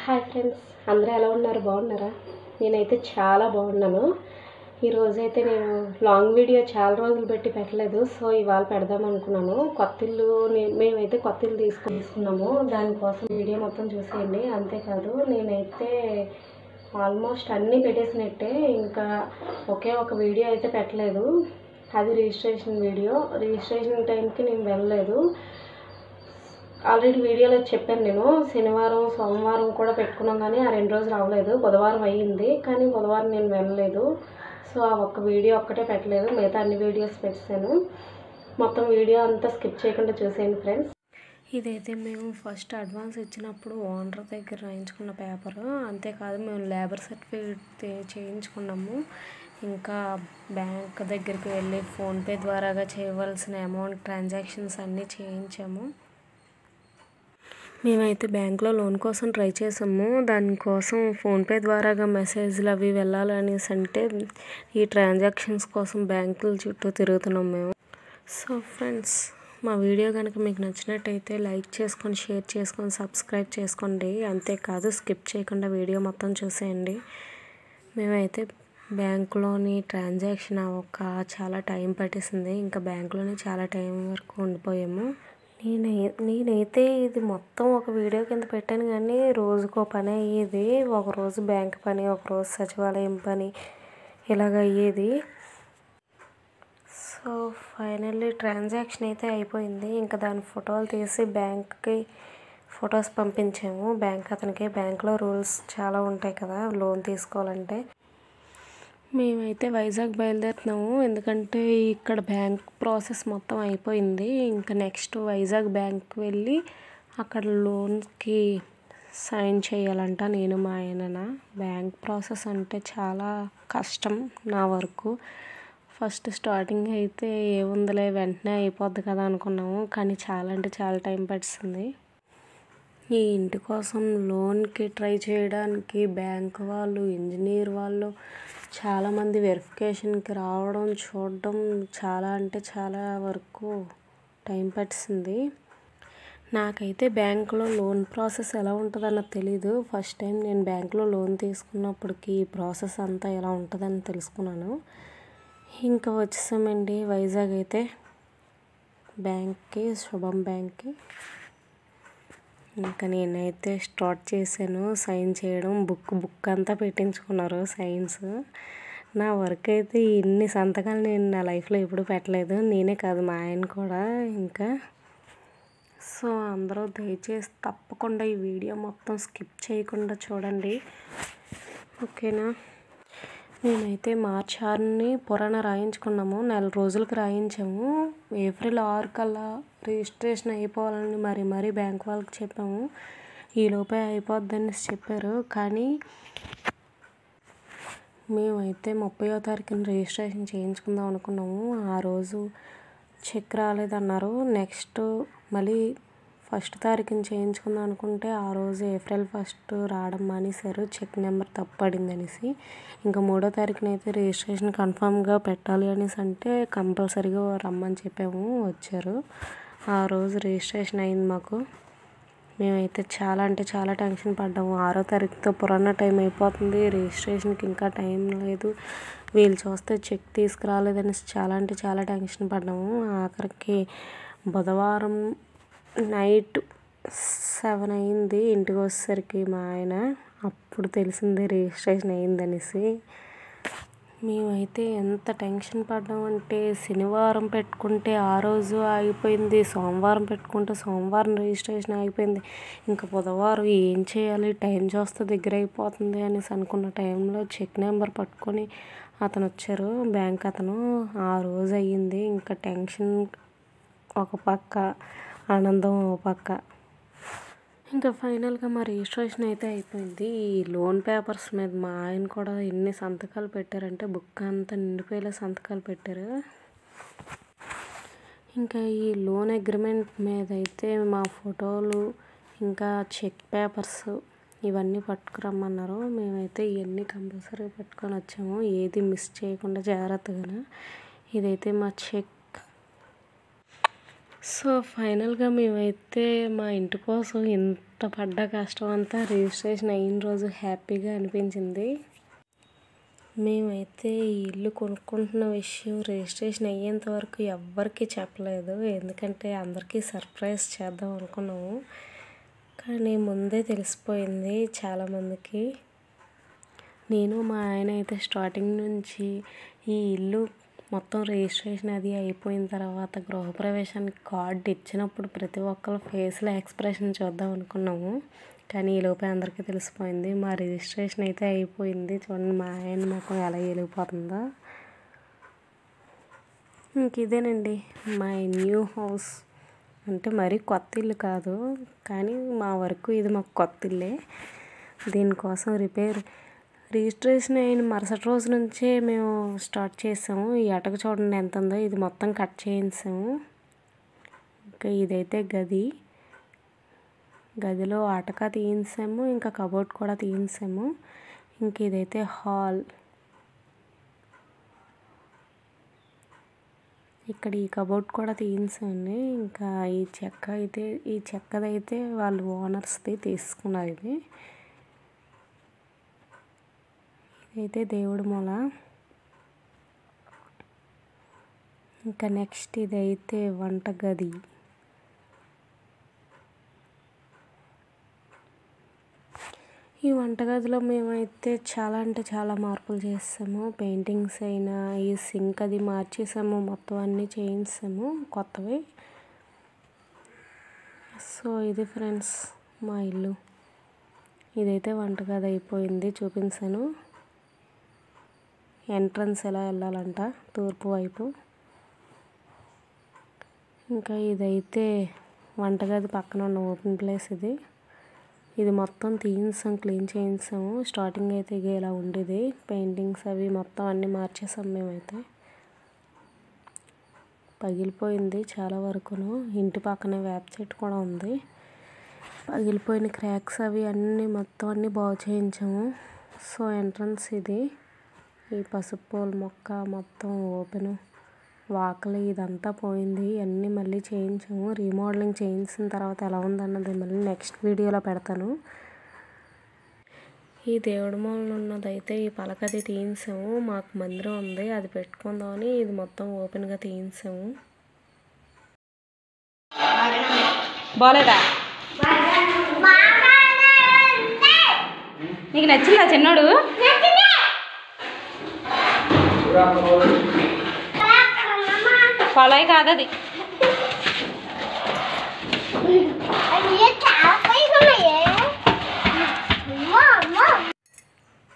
Hi friends, అందరూ ఎలా ఉన్నారు? బాగున్నారా? నేనైతే చాలా బాగున్నాను. ఈరోజైతే నేను లాంగ్ వీడియో చాలా రోజులు పెట్టి పెట్టలేదు. సో ఇవాళ పెడదాం అనుకున్నాను. మేమైతే కొత్త ఇల్లు తీసుకున్నాము. దానికోసం వీడియో మొత్తం చూసేయండి. అంతేకాదు, నేనైతే ఆల్మోస్ట్ అన్నీ పెట్టేసినట్టే. ఇంకా ఒకే ఒక వీడియో అయితే పెట్టలేదు. అది రిజిస్ట్రేషన్ వీడియో. రిజిస్ట్రేషన్ టైంకి నేను వెళ్ళలేదు. ఆల్రెడీ వీడియోలో చెప్పాను. నేను శనివారం సోమవారం కూడా పెట్టుకున్నాం, కానీ ఆ 2 రోజులు అవ్వలేదు. బుధవారం అయ్యింది, కానీ బుధవారం నేను వెళ్ళలేదు. సో ఆ ఒక్క వీడియో ఒక్కటే పెట్టలేదు. మిగతా అన్ని వీడియోస్ పెట్టాను. మొత్తం వీడియో అంతా స్కిప్ చేయకుండా చూసేయండి ఫ్రెండ్స్. ఇదైతే మేము ఫస్ట్ అడ్వాన్స్ ఇచ్చినప్పుడు ఓనర్ దగ్గర రాయించుకున్న పేపరు. అంతేకాదు, మేము లేబర్ సర్టిఫికేట్ చేయించుకున్నాము. ఇంకా బ్యాంక్ దగ్గరికి వెళ్ళి ఫోన్పే ద్వారాగా చేయవలసిన అమౌంట్ ట్రాన్సాక్షన్స్ అన్నీ చేయించాము. మేమైతే బ్యాంక్లో లోన్ కోసం ట్రై చేసాము. దానికోసం ఫోన్పే ద్వారాగా మెసేజ్లు అవి వెళ్ళాలనేసి అంటే ఈ ట్రాన్సాక్షన్స్ కోసం బ్యాంకుల చుట్టూ తిరుగుతున్నాం మేము. సో ఫ్రెండ్స్, మా వీడియో కనుక మీకు నచ్చినట్టయితే లైక్ చేసుకొని, షేర్ చేసుకొని, సబ్స్క్రైబ్ చేసుకోండి. అంతేకాదు, స్కిప్ చేయకుండా వీడియో మొత్తం చూసేయండి. మేమైతే బ్యాంకులోని ట్రాన్సాక్షన్ అవ్వక చాలా టైం పట్టేసింది. ఇంకా బ్యాంకులోనే చాలా టైం వరకు ఉండిపోయాము. నేనైతే ఇది మొత్తం ఒక వీడియో కింద పెట్టాను, కానీ రోజుకో పని అయ్యేది. ఒకరోజు బ్యాంక్ పని, ఒకరోజు సచివాలయం పని, ఇలాగ అయ్యేది. సో ఫైనల్లీ ట్రాన్సాక్షన్ అయితే అయిపోయింది. ఇంకా దాని ఫోటోలు తీసి బ్యాంక్కి ఫొటోస్ పంపించాము. బ్యాంక్ అతనికి. బ్యాంక్లో రూల్స్ చాలా ఉంటాయి కదా లోన్ తీసుకోవాలంటే. మేమైతే వైజాగ్ బయలుదేరుతున్నాము. ఎందుకంటే ఇక్కడ బ్యాంక్ ప్రాసెస్ మొత్తం అయిపోయింది. ఇంకా నెక్స్ట్ వైజాగ్ బ్యాంక్ వెళ్ళి అక్కడ లోన్కి సైన్ చేయాలంట నేను మా ఆయన. బ్యాంక్ ప్రాసెస్ అంటే చాలా కష్టం నా వరకు. ఫస్ట్ స్టార్టింగ్ అయితే ఏముందిలే వెంటనే అయిపోద్ది కదా అనుకున్నాము, కానీ చాలా అంటే చాలా టైం పట్టింది. ఈ ఇంటి కోసం లోన్కి ట్రై చేయడానికి బ్యాంక్ వాళ్ళు, ఇంజనీర్ వాళ్ళు చాలామంది వెరిఫికేషన్కి రావడం, చూడడం చాలా అంటే చాలా వరకు టైం పట్టింది. నాకైతే బ్యాంకులో లోన్ ప్రాసెస్ ఎలా ఉంటుందన్న తెలీదు. ఫస్ట్ టైం నేను బ్యాంకులో లోన్ తీసుకున్నప్పటికీ ఈ ప్రాసెస్ అంతా ఎలా ఉంటుందని తెలుసుకున్నాను. ఇంకా వచ్చేసామండి వైజాగ్ అయితే బ్యాంక్కి, శుభం బ్యాంక్కి. ఇంకా నేనైతే స్టార్ట్ చేశాను సైన్ చేయడం. బుక్ అంతా పెట్టించుకున్నారు సైన్స్. నా వర్క్ అయితే ఇన్ని సంతకాలు నేను నా లైఫ్లో ఎప్పుడు పెట్టలేదు. నేనే కాదు, మా ఆయన కూడా. ఇంకా సో అందరూ దయచేసి తప్పకుండా ఈ వీడియో మొత్తం స్కిప్ చేయకుండా చూడండి, ఓకేనా? మేమైతే మార్చి 6ని పురాణ రాయించుకున్నాము. 4 రోజులకి రాయించాము. ఏప్రిల్ 6 కల్లా రిజిస్ట్రేషన్ అయిపోవాలని మరీ బ్యాంక్ వాళ్ళకి చెప్పాము. ఈలోపే అయిపోద్దని చెప్పారు, కానీ మేమైతే 30వ తారీఖున రిజిస్ట్రేషన్ చేయించుకుందాం అనుకున్నాము. ఆ రోజు చెక్ రాలేదన్నారు. నెక్స్ట్ మళ్ళీ 1వ తారీఖున చేయించుకుందాం అనుకుంటే ఆ రోజు ఏప్రిల్ 1 రావడం మానేశారు, చెక్ నెంబర్ తప్పు పడింది అనేసి. ఇంకా 3వ తారీఖున అయితే రిజిస్ట్రేషన్ కన్ఫామ్గా పెట్టాలి అనేసి అంటే కంపల్సరీగా రమ్మని చెప్పాము. వచ్చారు. ఆ రోజు రిజిస్ట్రేషన్ అయింది మాకు. మేమైతే చాలా అంటే చాలా టెన్షన్ పడ్డాము. 6వ తారీఖుతో పురాణ టైం అయిపోతుంది, రిజిస్ట్రేషన్కి ఇంకా టైం లేదు, వీళ్ళు చూస్తే చెక్ తీసుకురాలేదనేసి చాలా అంటే చాలా టెన్షన్ పడ్డాము. ఆఖరికి బుధవారం నైట్ 7 అయింది ఇంటికి వచ్చేసరికి మా ఆయన. అప్పుడు తెలిసింది రిజిస్ట్రేషన్ అయిందనేసి. మేమైతే ఎంత టెన్షన్ పడ్డామంటే శనివారం పెట్టుకుంటే ఆ రోజు ఆగిపోయింది, సోమవారం పెట్టుకుంటే సోమవారం రిజిస్ట్రేషన్ ఆగిపోయింది. ఇంకా బుధవారం ఏం చేయాలి, టైం చూస్తే దగ్గర అయిపోతుంది అనేసి అనుకున్న టైంలో చెక్ నెంబర్ పట్టుకొని అతను వచ్చారు, బ్యాంక్ అతను. ఆ రోజు అయ్యింది. ఇంకా టెన్షన్ ఒక పక్క, ఆనందం ఒక పక్క. ఇంకా ఫైనల్గా మా రిజిస్ట్రేషన్ అయితే అయిపోయింది. ఈ లోన్ పేపర్స్ మీద మా ఆయన కూడా ఎన్ని సంతకాలు పెట్టారంటే బుక్ అంతా నిండిపోయేలా సంతకాలు పెట్టారు. ఇంకా ఈ లోన్ అగ్రిమెంట్ మీద అయితే మా ఫోటోలు, ఇంకా చెక్ పేపర్స్ ఇవన్నీ పట్టుకురమ్మన్నారు. మేమైతే ఇవన్నీ కంపల్సరీగా పట్టుకొని వచ్చాము, ఏది మిస్ చేయకుండా జాగ్రత్తగా. ఇదైతే మా చెక్. సో ఫైనల్గా మేమైతే మా ఇంటి కోసం ఇంత పడ్డ కష్టం అంతా రిజిస్ట్రేషన్ అయిన రోజు హ్యాపీగా అనిపించింది. మేమైతే ఈ ఇల్లు కొనుక్కుంటున్న విషయం రిజిస్ట్రేషన్ అయ్యేంత వరకు ఎవ్వరికీ చెప్పలేదు, ఎందుకంటే అందరికీ సర్ప్రైజ్ చేద్దాం అనుకున్నాము. కానీ ముందే తెలిసిపోయింది చాలామందికి. నేను మా ఆయన అయితే స్టార్టింగ్ నుంచి ఈ ఇల్లు మొత్తం రిజిస్ట్రేషన్ అది అయిపోయిన తర్వాత గృహప్రవేశానికి కార్డు ఇచ్చినప్పుడు ప్రతి ఒక్కరు ఫేస్లో ఎక్స్ప్రెషన్ చూద్దాం అనుకున్నాము. కానీ ఈలోపే అందరికీ తెలిసిపోయింది. మా రిజిస్ట్రేషన్ అయితే అయిపోయింది. చూడండి మా ఆయన ముఖం ఎలా వెలిగిపోతుందో. ఇంక ఇదేనండి మా న్యూ హౌస్. అంటే మరీ కొత్త ఇల్లు కాదు, కానీ మా వరకు ఇది మాకు కొత్త ఇల్లే. దీనికోసం రిజిస్ట్రేషన్ అయిన మరుసటి రోజు నుంచే మేము స్టార్ట్ చేసాము. ఈ అటక చూడండి ఎంత ఉందో, ఇది మొత్తం కట్ చేయించాము. ఇంకా ఇదైతే గదిలో అటక తీయించాము, ఇంకా కబోర్డ్ కూడా తీయించాము. ఇంక ఇదైతే హాల్. ఇక్కడ ఈ కబోర్డ్ కూడా తీయించండి. ఇంకా ఈ చెక్కదైతే వాళ్ళు ఓనర్స్ది తీసుకున్నారు. ఇదైతే దేవుడి మూల. ఇంకా నెక్స్ట్ ఇదైతే వంటగది. ఈ వంటగదిలో మేమైతే చాలా అంటే చాలా మార్పులు చేసాము. పెయింటింగ్స్ అయినా, ఈ సింక్ అది మార్చేసాము, మొత్తం అన్నీ చేయించాము కొత్తవి. సో ఇది ఫ్రెండ్స్ మా ఇల్లు. ఇదైతే వంటగది అయిపోయింది, చూపించాను. ఎంట్రన్స్ ఎలా వెళ్ళాలంట, తూర్పు వైపు. ఇంకా ఇదైతే వంటగది పక్కన ఉన్న ఓపెన్ ప్లేస్. ఇది మొత్తం తీయించాం, క్లీన్ చేయించాము. స్టార్టింగ్ అయితే ఇలా ఉండేది. పెయింటింగ్స్ అవి మొత్తం అన్నీ మార్చేసాం మేమైతే. పగిలిపోయింది చాలా వరకును. ఇంటి పక్కనే వేప చెట్టు కూడా ఉంది. పగిలిపోయిన క్రాక్స్ అవి అన్నీ మొత్తం అన్నీ బాగు చేయించాము. సో ఎంట్రన్స్ ఇది. ఈ పసుపు పూల మొక్క మొత్తం ఓపెను, వాకలి ఇదంతా పోయింది. అన్నీ మళ్ళీ చేయించాము. రీమోడలింగ్ చేయించిన తర్వాత ఎలా ఉందన్నది మళ్ళీ నెక్స్ట్ వీడియోలో పెడతాను. ఈ దేవుడి మూలన ఉన్నదైతే ఈ పలకది తీయించాము. మాకు మందిరం ఉంది, అది పెట్టుకుందామని ఇది మొత్తం ఓపెన్గా తీయించాము. బాలేదా? నీకు నచ్చిందా చిన్నోడు? ఫాలో కాదు అది.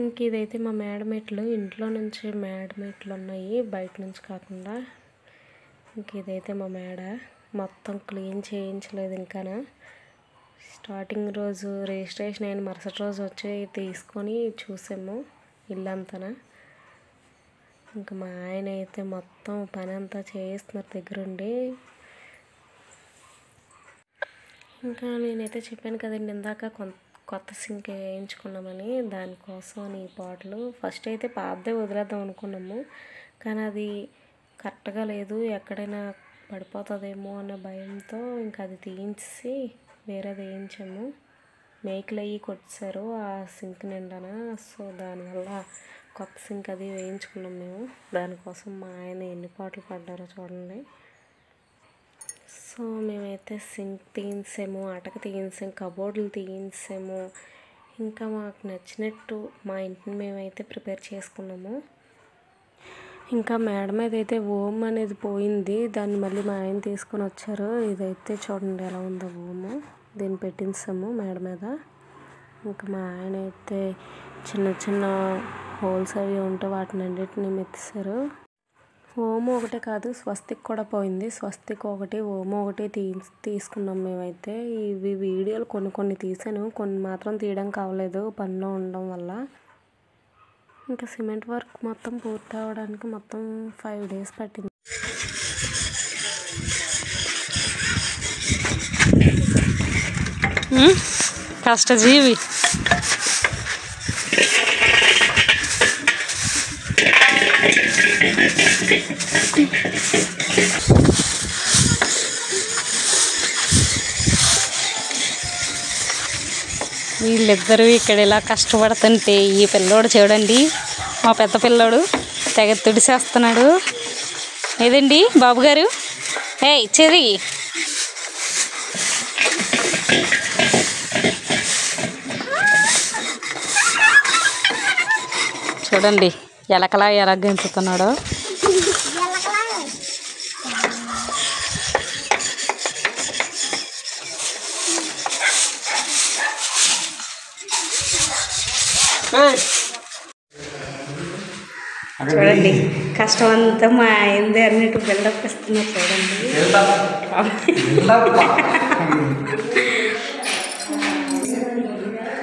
ఇంక ఇదైతే మా మేడమెట్లు. ఇంట్లో నుంచి మేడమెట్లు ఉన్నాయి, బయట నుంచి కాకుండా. ఇంక ఇదైతే మా మేడ. మొత్తం క్లీన్ చేయించలేదు ఇంకా. స్టార్టింగ్ రోజు రిజిస్ట్రేషన్ అయిన మరుసటి రోజు వచ్చి తీసుకొని చూసాము ఇల్లంతా. ఇంకా మా ఆయన అయితే మొత్తం పని అంతా చేయిస్తున్నారు దగ్గరుండి. ఇంకా నేనైతే చెప్పాను కదండి ఇందాక కొత్త సింక్ వేయించుకున్నామని. దానికోసం ఈ బాటిల్ ఫస్ట్ అయితే పాతదే వదిలేద్దాం అనుకున్నాము, కానీ అది కరెక్ట్గా లేదు, ఎక్కడైనా పడిపోతుందేమో అన్న భయంతో ఇంకా అది తీయించి వేరేది వేయించాము. మేకులు అయ్యి కొట్టారు ఆ సింక్ నిండాన. సో దానివల్ల కొత్త సింక్ అది వేయించుకున్నాం మేము. దానికోసం మా ఆయన ఎన్ని పాటలు పడ్డారో చూడండి. సో మేమైతే సింక్ తీయించాము, అటక తీయించాము, కబోర్డులు తీయించాము. ఇంకా మాకు నచ్చినట్టు మా ఇంటిని మేమైతే ప్రిపేర్ చేసుకున్నాము. ఇంకా మేడ మీద అయితే ఓం అనేది పోయింది, దాన్ని మళ్ళీ మా ఆయన తీసుకొని వచ్చారు. ఇదైతే చూడండి ఎలా ఉందో ఓము. దీన్ని పెట్టించాము మేడ మీద. ఇంకా మా ఆయన అయితే చిన్న చిన్న హోల్స్ అవి ఉంటే వాటిని అన్నిటిని మెత్తిసారు. ఓము ఒకటే కాదు, స్వస్తిక్ కూడా పోయింది. స్వస్తిక్ ఒకటి, ఓము ఒకటి తీసుకున్నాం మేమైతే. ఇవి వీడియోలు కొన్ని తీసాను, కొన్ని మాత్రం తీయడం కావలేదు పనిలో ఉండడం వల్ల. ఇంకా సిమెంట్ వర్క్ మొత్తం పూర్తి అవ్వడానికి మొత్తం 5 days పట్టింది. కష్టజీవి. వీళ్ళిద్దరూ ఇక్కడ ఇలా కష్టపడుతుంటే ఈ పిల్లోడు చూడండి, మా పెద్ద పిల్లోడు తెగ తుడిసేస్తున్నాడు. ఏదండి బాబు గారు, ఇచ్చేది చూడండి ఎలకలా ఎలా గెంతుతున్నాడో. చూడండి కష్టం అంతా మా అయింది అన్నిటి బిల్డప్ ఇస్తున్నారు చూడండి.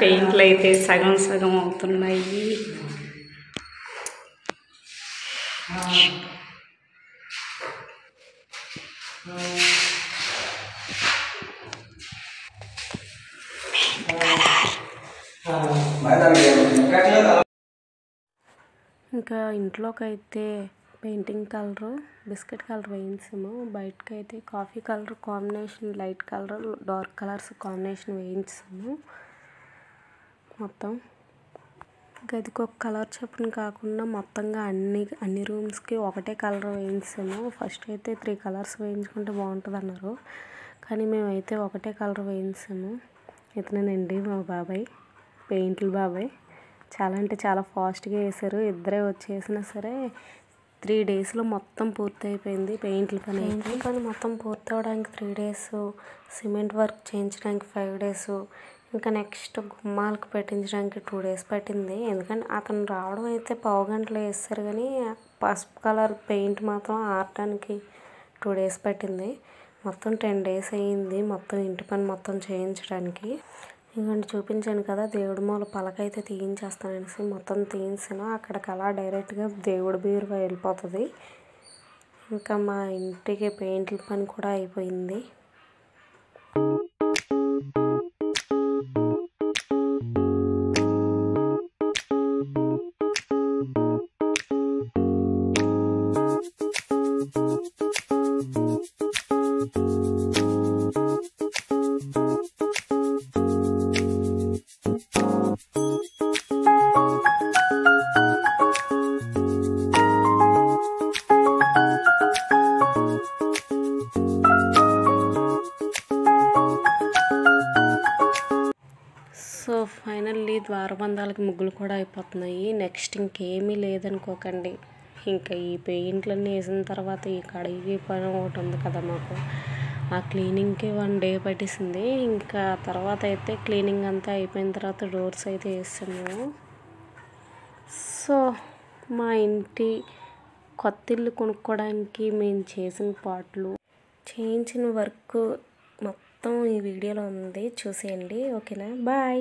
పెయింట్లు అయితే సగం సగం అవుతున్నాయి. ఇంకా ఇంట్లోకి అయితే పెయింటింగ్ కలరు బిస్కెట్ కలర్ వేయించాము. బయటకైతే coffee colour combination, light colour, dark colours combination వేయించాము మొత్తం. గదికి ఒక కలర్ చొప్పున కాకుండా మొత్తంగా అన్ని రూమ్స్కి ఒకటే కలర్ వేయించాము. ఫస్ట్ అయితే 3 కలర్స్ వేయించుకుంటే బాగుంటుంది అన్నారు, కానీ మేమైతే ఒకటే కలర్ వేయించాము. ఇతనేనండి మా బాబాయ్, పెయింట్లు బాబాయ్. చాలా అంటే చాలా ఫాస్ట్గా వేసారు. ఇద్దరే వచ్చేసినా సరే 3 డేస్లో మొత్తం పూర్తి అయిపోయింది పెయింట్ల పని. మొత్తం పూర్తి అవడానికి 3 డేస్, సిమెంట్ వర్క్ చేయించడానికి 5 డేస్, ఇంకా నెక్స్ట్ గుమ్మాలకు పెట్టించడానికి 2 డేస్ పట్టింది. ఎందుకంటే అతను రావడం అయితే పావు గంటలో వేస్తారు, కానీ పసుపు కలర్ పెయింట్ మాత్రం ఆరడానికి 2 డేస్ పట్టింది. మొత్తం 10 డేస్ అయ్యింది మొత్తం ఇంటి పని మొత్తం చేయించడానికి. ఇంకంటే చూపించాను కదా దేవుడి మూల పలక అయితే తీయించేస్తాననేసి మొత్తం తీయించాను. అక్కడికి అలా డైరెక్ట్గా దేవుడి బీరువా వెళ్ళిపోతుంది. ఇంకా మా ఇంటికి పెయింట్ల పని కూడా అయిపోయింది. సో ఫైనల్లీ ద్వారబంధాలకి ముగ్గులు కూడా అయిపోతున్నాయి. నెక్స్ట్ ఇంకేమీ లేదనుకోకండి. ఇంకా ఈ పెయింట్లన్నీ వేసిన తర్వాత ఈ కడిగి పని ఒకటి ఉంది కదా మాకు, ఆ క్లీనింగ్కి 1 డే పట్టేసింది. ఇంకా తర్వాత అయితే క్లీనింగ్ అంతా అయిపోయిన తర్వాత డోర్స్ అయితే వేసాము. సో మా ఇంటి కొత్త ఇల్లు కొనుక్కోవడానికి మేము చేసిన పాటలు, చేయించిన వర్క్ మొత్తం ఈ వీడియోలో ఉంది, చూసేయండి. ఓకేనా, బాయ్.